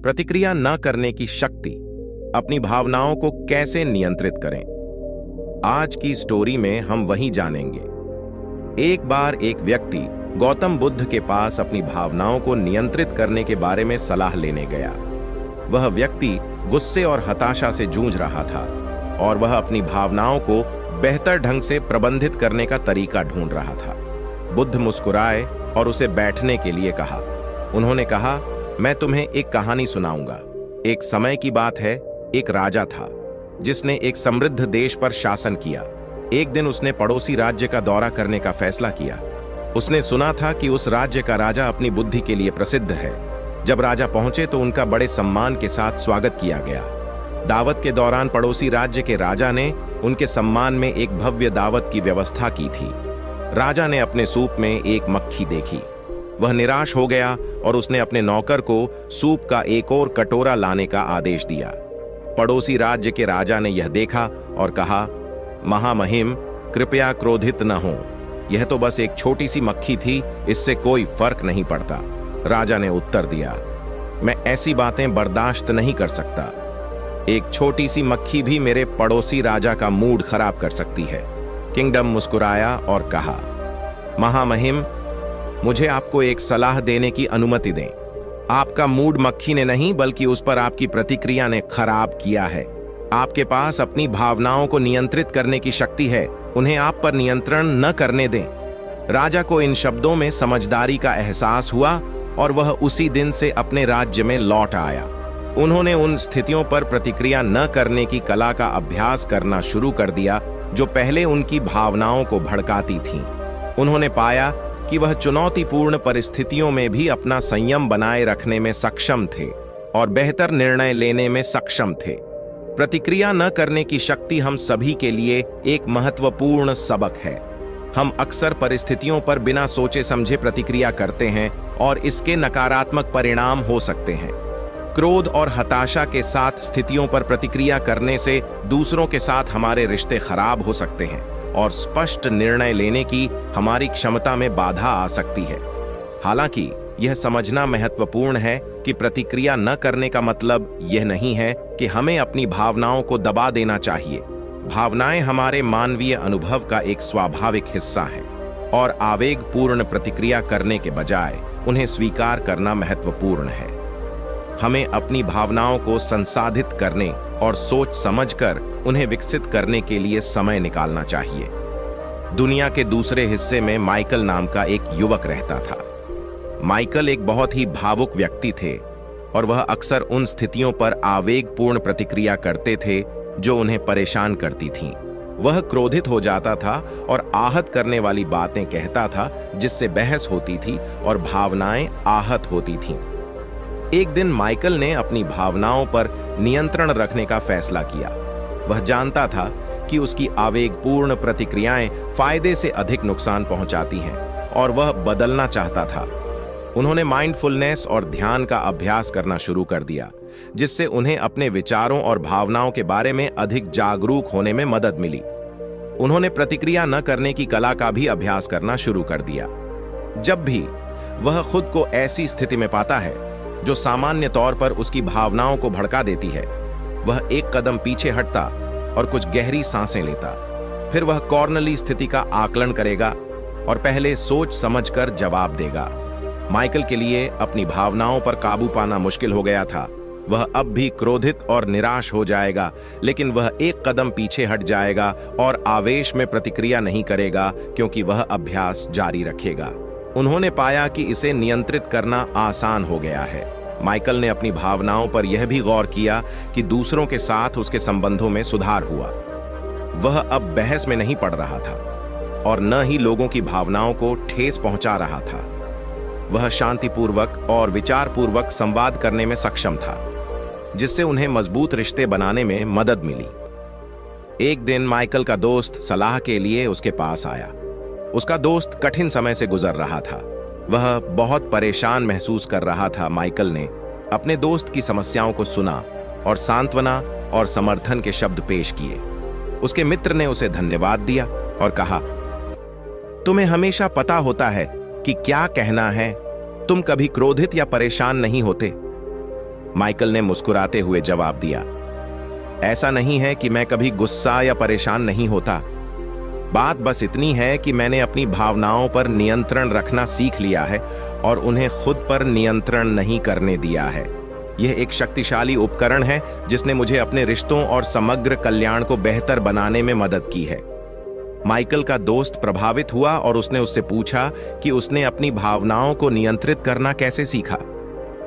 प्रतिक्रिया न करने की शक्ति, अपनी भावनाओं को कैसे नियंत्रित करें। आज की स्टोरी में हम वही जानेंगे। एक बार एक व्यक्ति गौतम बुद्ध के पास अपनी भावनाओं को नियंत्रित करने के बारे में सलाह लेने गया। वह व्यक्ति गुस्से और हताशा से जूझ रहा था और वह अपनी भावनाओं को बेहतर ढंग से प्रबंधित करने का तरीका ढूंढ रहा था। बुद्ध मुस्कुराए और उसे बैठने के लिए कहा। उन्होंने कहा, मैं तुम्हें एक कहानी सुनाऊंगा। एक समय की बात है, एक राजा था जिसने एक समृद्ध देश पर शासन किया। एक दिन उसने पड़ोसी राज्य का दौरा करने का फैसला किया। उसने सुना था कि उस राज्य का राजा अपनी बुद्धि के लिए प्रसिद्ध है। जब राजा पहुंचे तो उनका बड़े सम्मान के साथ स्वागत किया गया। दावत के दौरान पड़ोसी राज्य के राजा ने उनके सम्मान में एक भव्य दावत की व्यवस्था की थी। राजा ने अपने सूप में एक मक्खी देखी। वह निराश हो गया और उसने अपने नौकर को सूप का एक और कटोरा लाने का आदेश दिया। पड़ोसी राज्य के राजा ने यह देखा और कहा, महामहिम, कृपया क्रोधित न हो। यह तो बस एक छोटी सी मक्खी थी, इससे कोई फर्क नहीं पड़ता। राजा ने उत्तर दिया, मैं ऐसी बातें बर्दाश्त नहीं कर सकता। एक छोटी सी मक्खी भी मेरे पड़ोसी राजा का मूड खराब कर सकती है। किंगडम मुस्कुराया और कहा, महामहिम, मुझे आपको एक सलाह देने की अनुमति दें। आपका मूड मक्खी ने नहीं बल्कि उस पर आपकी प्रतिक्रिया ने खराब किया है। आपके पास अपनी भावनाओं को नियंत्रित करने की शक्ति है, उन्हें आप पर नियंत्रण न करने दें। राजा को इन शब्दों में समझदारी का एहसास हुआ और वह उसी दिन से अपने राज्य में लौट आया। उन्होंने उन स्थितियों पर प्रतिक्रिया न करने की कला का अभ्यास करना शुरू कर दिया जो पहले उनकी भावनाओं को भड़काती थीं। उन्होंने पाया कि वह चुनौतीपूर्ण परिस्थितियों में भी अपना संयम बनाए रखने में सक्षम थे और बेहतर निर्णय लेने में सक्षम थे। प्रतिक्रिया न करने की शक्ति हम सभी के लिए एक महत्वपूर्ण सबक है। हम अक्सर परिस्थितियों पर बिना सोचे समझे प्रतिक्रिया करते हैं और इसके नकारात्मक परिणाम हो सकते हैं। क्रोध और हताशा के साथ स्थितियों पर प्रतिक्रिया करने से दूसरों के साथ हमारे रिश्ते खराब हो सकते हैं और स्पष्ट निर्णय लेने की हमारी क्षमता में बाधा आ सकती है। हालांकि यह समझना महत्वपूर्ण है कि प्रतिक्रिया न करने का मतलब यह नहीं है कि हमें अपनी भावनाओं को दबा देना चाहिए। भावनाएं हमारे मानवीय अनुभव का एक स्वाभाविक हिस्सा हैं और आवेगपूर्ण प्रतिक्रिया करने के बजाय उन्हें स्वीकार करना महत्वपूर्ण है। हमें अपनी भावनाओं को संसाधित करने और सोच समझकर उन्हें विकसित करने के लिए समय निकालना चाहिए। दुनिया के दूसरे हिस्से में माइकल नाम का एक युवक रहता था। माइकल एक बहुत ही भावुक व्यक्ति थे और वह अक्सर उन स्थितियों पर आवेगपूर्ण प्रतिक्रिया करते थे जो उन्हें परेशान करती थीं। वह क्रोधित हो जाता था और आहत करने वाली बातें कहता था जिससे बहस होती थी और भावनाएं आहत होती थीं। एक दिन माइकल ने अपनी भावनाओं पर नियंत्रण रखने का फैसला किया। वह जानता था कि उसकी आवेगपूर्ण प्रतिक्रियाएं फायदे से अधिक नुकसान पहुंचाती हैं और वह बदलना चाहता था। उन्होंने माइंडफुलनेस और ध्यान का अभ्यास करना शुरू कर दिया, जिससे उन्हें अपने विचारों और भावनाओं के बारे में अधिक जागरूक होने में मदद मिली। उन्होंने प्रतिक्रिया न करने की कला का भी अभ्यास करना शुरू कर दिया। जब भी वह खुद को ऐसी स्थिति में पाता है जो सामान्य तौर पर उसकी भावनाओं को भड़का देती है, वह एक कदम पीछे हटता और कुछ गहरी सांसें लेता। फिर वह कॉर्नरली स्थिति का आकलन करेगा और पहले सोच समझकर जवाब देगा। माइकल के लिए अपनी भावनाओं पर काबू पाना मुश्किल हो गया था। वह अब भी क्रोधित और निराश हो जाएगा, लेकिन वह एक कदम पीछे हट जाएगा और आवेश में प्रतिक्रिया नहीं करेगा क्योंकि वह अभ्यास जारी रखेगा। उन्होंने पाया कि इसे नियंत्रित करना आसान हो गया है। माइकल ने अपनी भावनाओं पर यह भी गौर किया कि दूसरों के साथ उसके संबंधों में सुधार हुआ। वह अब बहस में नहीं पड़ रहा था और न ही लोगों की भावनाओं को ठेस पहुंचा रहा था। वह शांतिपूर्वक और विचारपूर्वक संवाद करने में सक्षम था, जिससे उन्हें मजबूत रिश्ते बनाने में मदद मिली। एक दिन माइकल का दोस्त सलाह के लिए उसके पास आया। उसका दोस्त कठिन समय से गुजर रहा था। वह बहुत परेशान महसूस कर रहा था। माइकल ने अपने दोस्त की समस्याओं को सुना और सांत्वना और समर्थन के शब्द पेश किए। उसके मित्र ने उसे धन्यवाद दिया और कहा, तुम्हें हमेशा पता होता है कि क्या कहना है, तुम कभी क्रोधित या परेशान नहीं होते। माइकल ने मुस्कुराते हुए जवाब दिया। ऐसा नहीं है कि मैं कभी गुस्सा या परेशान नहीं होता। बात बस इतनी है कि मैंने अपनी भावनाओं पर नियंत्रण रखना सीख लिया है और उन्हें खुद पर नियंत्रण नहीं करने दिया है। यह एक शक्तिशाली उपकरण है जिसने मुझे अपने रिश्तों और समग्र कल्याण को बेहतर बनाने में मदद की है। माइकल का दोस्त प्रभावित हुआ और उसने उससे पूछा कि उसने अपनी भावनाओं को नियंत्रित करना कैसे सीखा।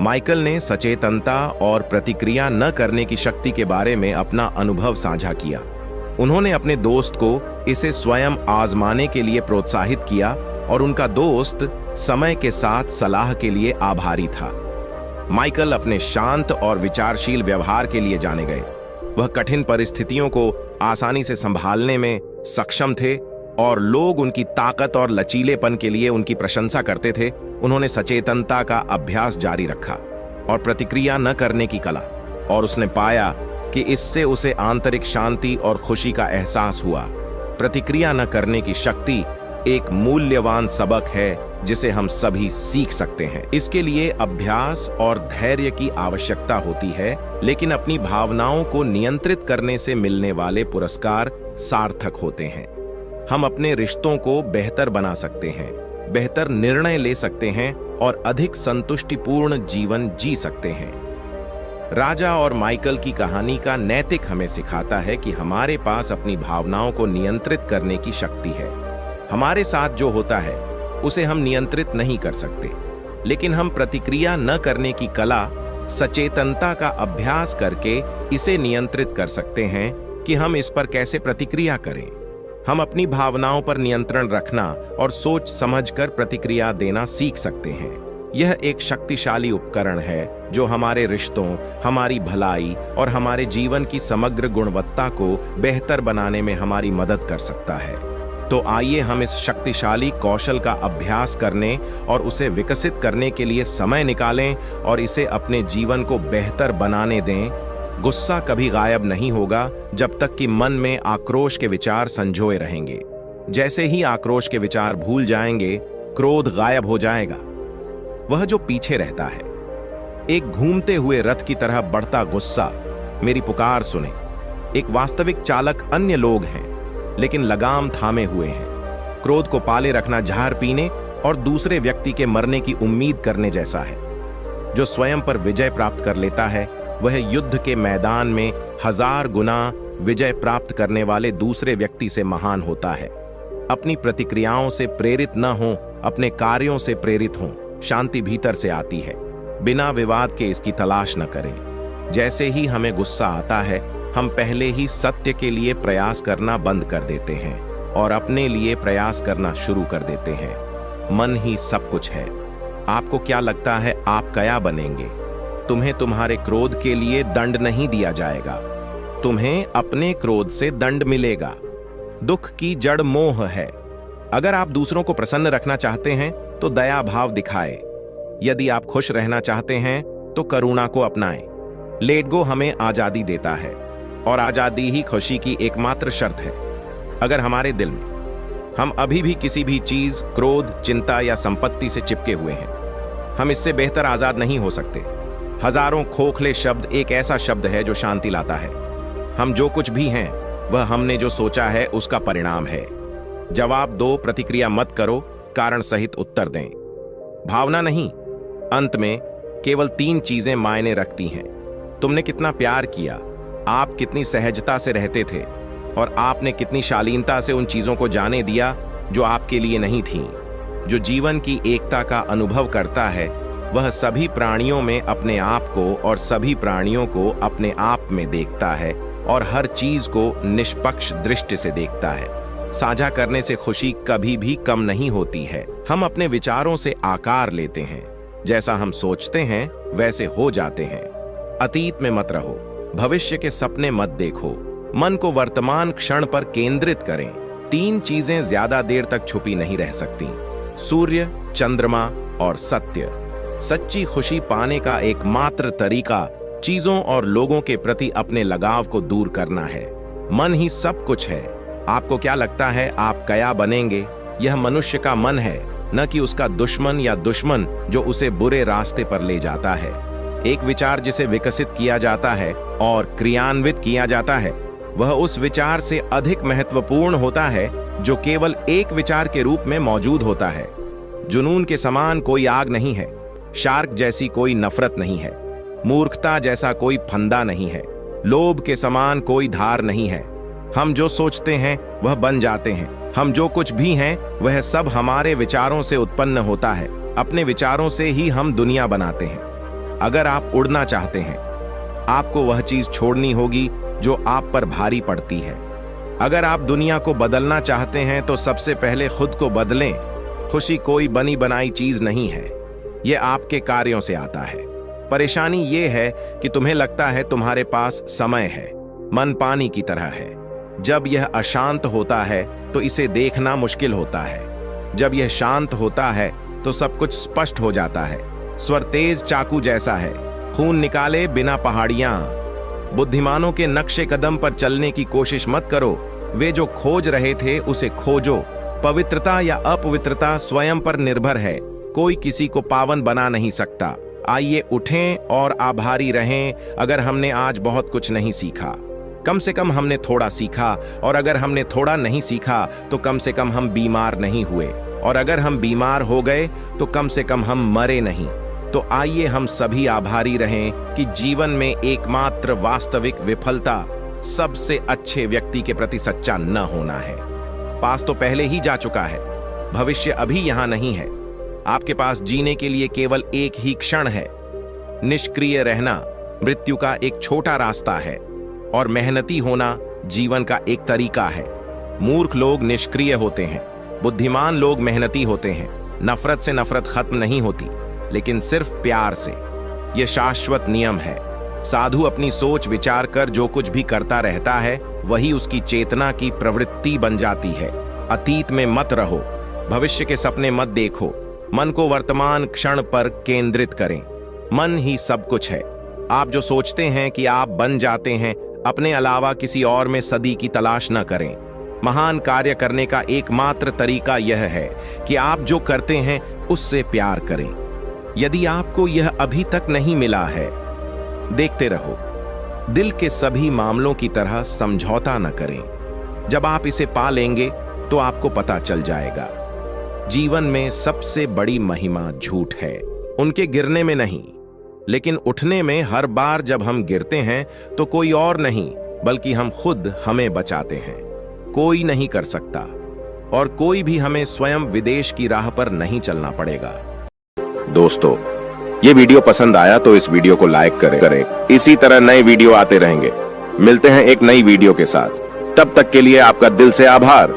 माइकल ने सचेतनता और प्रतिक्रिया न करने की शक्ति के बारे में अपना अनुभव साझा किया। उन्होंने अपने दोस्त को इसे स्वयं आजमाने के लिए प्रोत्साहित किया और उनका दोस्त समय के साथ सलाह के लिए आभारी था। माइकल अपने शांत और विचारशील व्यवहार के लिए जाने गए। वह कठिन परिस्थितियों को आसानी से संभालने में सक्षम थे और लोग उनकी ताकत और लचीलेपन के लिए उनकी प्रशंसा करते थे। उन्होंने सचेतनता का अभ्यास जारी रखा और प्रतिक्रिया न करने की कला, और उसने पाया कि इससे उसे आंतरिक शांति और खुशी का एहसास हुआ। प्रतिक्रिया न करने की शक्ति एक मूल्यवान सबक है जिसे हम सभी सीख सकते हैं। इसके लिए अभ्यास और धैर्य की आवश्यकता होती है, लेकिन अपनी भावनाओं को नियंत्रित करने से मिलने वाले पुरस्कार सार्थक होते हैं। हम अपने रिश्तों को बेहतर बना सकते हैं, बेहतर निर्णय ले सकते हैं और अधिक संतुष्टिपूर्ण जीवन जी सकते हैं। राजा और माइकल की कहानी का नैतिक हमें सिखाता है कि हमारे पास अपनी भावनाओं को नियंत्रित करने की शक्ति है। हमारे साथ जो होता है उसे हम नियंत्रित नहीं कर सकते, लेकिन हम प्रतिक्रिया न करने की कला, सचेतनता का अभ्यास करके इसे नियंत्रित कर सकते हैं कि हम इस पर कैसे प्रतिक्रिया करें। हम अपनी भावनाओं पर नियंत्रण रखना और सोच समझकर प्रतिक्रिया देना सीख सकते हैं। यह एक शक्तिशाली उपकरण है जो हमारे रिश्तों, हमारी भलाई और हमारे जीवन की समग्र गुणवत्ता को बेहतर बनाने में हमारी मदद कर सकता है। तो आइए हम इस शक्तिशाली कौशल का अभ्यास करने और उसे विकसित करने के लिए समय निकालें और इसे अपने जीवन को बेहतर बनाने दें। गुस्सा कभी गायब नहीं होगा जब तक कि मन में आक्रोश के विचार संजोए रहेंगे। जैसे ही आक्रोश के विचार भूल जाएंगे, क्रोध गायब हो जाएगा। वह जो पीछे रहता है, एक घूमते हुए रथ की तरह बढ़ता गुस्सा, मेरी पुकार सुने। एक वास्तविक चालक अन्य लोग हैं, लेकिन लगाम थामे हुए हैं। क्रोध को पाले रखना जहर पीने और दूसरे व्यक्ति के मरने की उम्मीद करने जैसा है। जो स्वयं पर विजय प्राप्त कर लेता है, वह युद्ध के मैदान में 1000 गुना विजय प्राप्त करने वाले दूसरे व्यक्ति से महान होता है। अपनी प्रतिक्रियाओं से प्रेरित न हो, अपने कार्यों से प्रेरित हों। शांति भीतर से आती है, बिना विवाद के इसकी तलाश न करें। जैसे ही हमें गुस्सा आता है, हम पहले ही सत्य के लिए प्रयास करना बंद कर देते हैं और अपने लिए प्रयास करना शुरू कर देते हैं। मन ही सब कुछ है। आपको क्या लगता है आप क्या बनेंगे? तुम्हें तुम्हारे क्रोध के लिए दंड नहीं दिया जाएगा, तुम्हें अपने क्रोध से दंड मिलेगा। दुख की जड़ मोह है। अगर आप दूसरों को प्रसन्न रखना चाहते हैं तो दया भाव दिखाए। यदि आप खुश रहना चाहते हैं तो करुणा को अपनाएं। लेट गो हमें आजादी देता है और आजादी ही खुशी की एकमात्र शर्त है। अगर हमारे दिल में हम अभी भी किसी भी चीज, क्रोध, चिंता या संपत्ति से चिपके हुए हैं, हम इससे बेहतर आजाद नहीं हो सकते। हजारों खोखले शब्द एक ऐसा शब्द है जो शांति लाता है। हम जो कुछ भी हैं वह हमने जो सोचा है उसका परिणाम है। जवाब दो, प्रतिक्रिया मत करो, कारण सहित उत्तर दें। भावना नहीं, अंत में केवल 3 चीजें मायने रखती हैं। तुमने कितना प्यार किया, आप कितनी सहजता से रहते थे और आपने कितनी शालीनता से उन चीजों को जाने दिया जो आपके लिए नहीं थीं। जो जीवन की एकता का अनुभव करता है वह सभी प्राणियों में अपने आप को और सभी प्राणियों को अपने आप में देखता है और हर चीज को निष्पक्ष दृष्टि से देखता है। साझा करने से खुशी कभी भी कम नहीं होती है। हम अपने विचारों से आकार लेते हैं। जैसा हम सोचते हैं वैसे हो जाते हैं। अतीत में मत रहो, भविष्य के सपने मत देखो। मन को वर्तमान क्षण पर केंद्रित करें। 3 चीजें ज्यादा देर तक छुपी नहीं रह सकती: सूर्य, चंद्रमा और सत्य। सच्ची खुशी पाने का एकमात्र तरीका चीजों और लोगों के प्रति अपने लगाव को दूर करना है। मन ही सब कुछ है। आपको क्या लगता है आप क्या बनेंगे? यह मनुष्य का मन है, न कि उसका दुश्मन या दुश्मन जो उसे बुरे रास्ते पर ले जाता है। एक विचार जिसे विकसित किया जाता है और क्रियान्वित किया जाता है वह उस विचार से अधिक महत्वपूर्ण होता है जो केवल एक विचार के रूप में मौजूद होता है। जुनून के समान कोई आग नहीं है, शार्क जैसी कोई नफरत नहीं है, मूर्खता जैसा कोई फंदा नहीं है, लोभ के समान कोई धार नहीं है। हम जो सोचते हैं वह बन जाते हैं। हम जो कुछ भी हैं वह सब हमारे विचारों से उत्पन्न होता है। अपने विचारों से ही हम दुनिया बनाते हैं। अगर आप उड़ना चाहते हैं, आपको वह चीज छोड़नी होगी जो आप पर भारी पड़ती है। अगर आप दुनिया को बदलना चाहते हैं तो सबसे पहले खुद को बदलें। खुशी कोई बनी बनाई चीज नहीं है, यह आपके कार्यों से आता है। परेशानी यह है कि तुम्हें लगता है तुम्हारे पास समय है। मन पानी की तरह है, जब यह अशांत होता है तो इसे देखना मुश्किल होता है। जब यह शांत होता है तो सब कुछ स्पष्ट हो जाता है। स्वर तेज चाकू जैसा है, खून निकाले बिना पहाड़ियां। बुद्धिमानों के नक्शे कदम पर चलने की कोशिश मत करो। वे जो खोज रहे थे उसे खोजो। पवित्रता या अपवित्रता स्वयं पर निर्भर है। कोई किसी को पावन बना नहीं सकता। आइए उठें और आभारी रहें। अगर हमने आज बहुत कुछ नहीं सीखा, कम से कम हमने थोड़ा सीखा। और अगर हमने थोड़ा नहीं सीखा तो कम से कम हम बीमार नहीं हुए। और अगर हम बीमार हो गए तो कम से कम हम मरे नहीं। तो आइए हम सभी आभारी रहें कि जीवन में एकमात्र वास्तविक विफलता सबसे अच्छे व्यक्ति के प्रति सच्चा न होना है। पास तो पहले ही जा चुका है, भविष्य अभी यहां नहीं है। आपके पास जीने के लिए केवल एक ही क्षण है। निष्क्रिय रहना मृत्यु का एक छोटा रास्ता है और मेहनती होना जीवन का एक तरीका है। मूर्ख लोग निष्क्रिय होते हैं, बुद्धिमान लोग मेहनती होते हैं। नफरत से नफरत खत्म नहीं होती, लेकिन सिर्फ प्यार से। यह शाश्वत नियम है। साधु अपनी सोच विचार कर जो कुछ भी करता रहता है वही उसकी चेतना की प्रवृत्ति बन जाती है। अतीत में मत रहो, भविष्य के सपने मत देखो। मन को वर्तमान क्षण पर केंद्रित करें। मन ही सब कुछ है। आप जो सोचते हैं कि आप बन जाते हैं, अपने अलावा किसी और में सदी की तलाश न करें। महान कार्य करने का एकमात्र तरीका यह है कि आप जो करते हैं उससे प्यार करें। यदि आपको यह अभी तक नहीं मिला है, देखते रहो। दिल के सभी मामलों की तरह समझौता न करें। जब आप इसे पा लेंगे तो आपको पता चल जाएगा। जीवन में सबसे बड़ी महिमा झूठ है, उनके गिरने में नहीं, लेकिन उठने में। हर बार जब हम गिरते हैं तो कोई और नहीं बल्कि हम खुद हमें बचाते हैं। कोई नहीं कर सकता, और कोई भी हमें स्वयं विदेश की राह पर नहीं चलना पड़ेगा। दोस्तों, ये वीडियो पसंद आया तो इस वीडियो को लाइक करें। इसी तरह नए वीडियो आते रहेंगे। मिलते हैं एक नई वीडियो के साथ। तब तक के लिए आपका दिल से आभार।